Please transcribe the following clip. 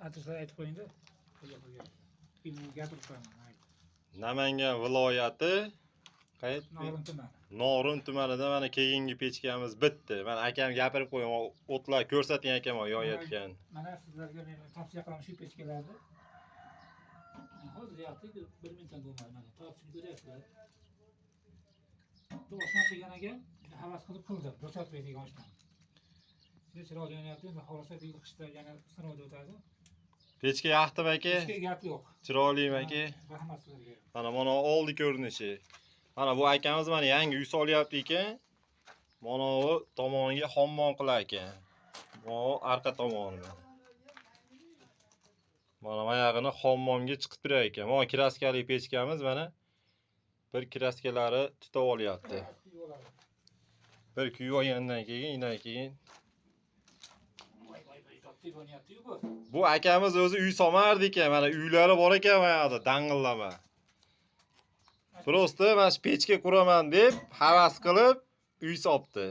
adresini aytib qo'ying-da. Gapirib qo'yaman. Namangan viloyati Norin tumani. Norin tumanida mana keyingi pechkamiz bitdi. Mana akam gapirib qo'ying, o'tlar ko'rsating akam yoyayotgan. Mana sizlarga men tavsiya qilaman shu pechkalarni. Hozir yapti, 1 minutdan bo'lmaydi. Mana tavsiya ko'ryapsizlar. To'g'risini qilgan ekan, havas qilib qildim. Ko'rsatmay degan ishdan. Siz chiroyli yonyapti, endi xohlasa bir qishda yana sinovda o'tadi. Pechka yaxtimi aka? Pechka gap yo'q. Chiroylimi aka? Rahmat sizlarga. Mana oldi ko'rinishi. Mana bu akamiz mana yangi uy solyapti ekan. Mana bu tomoniga hammom qilar ekan. Bu arqa tomoni. Mana oyog'ini hammomga chiqib turar ekan. Mana kraskali pechkamiz mana bir kraskalari tutib olyapti. Bir kuyib olgandan keyin bu akamiz o'zi uy solmardi ekan. Mana uylari bor ekan bu yoqda dang'illama. Prosta mana shu pechka quraman deb havas qilib uy solibdi.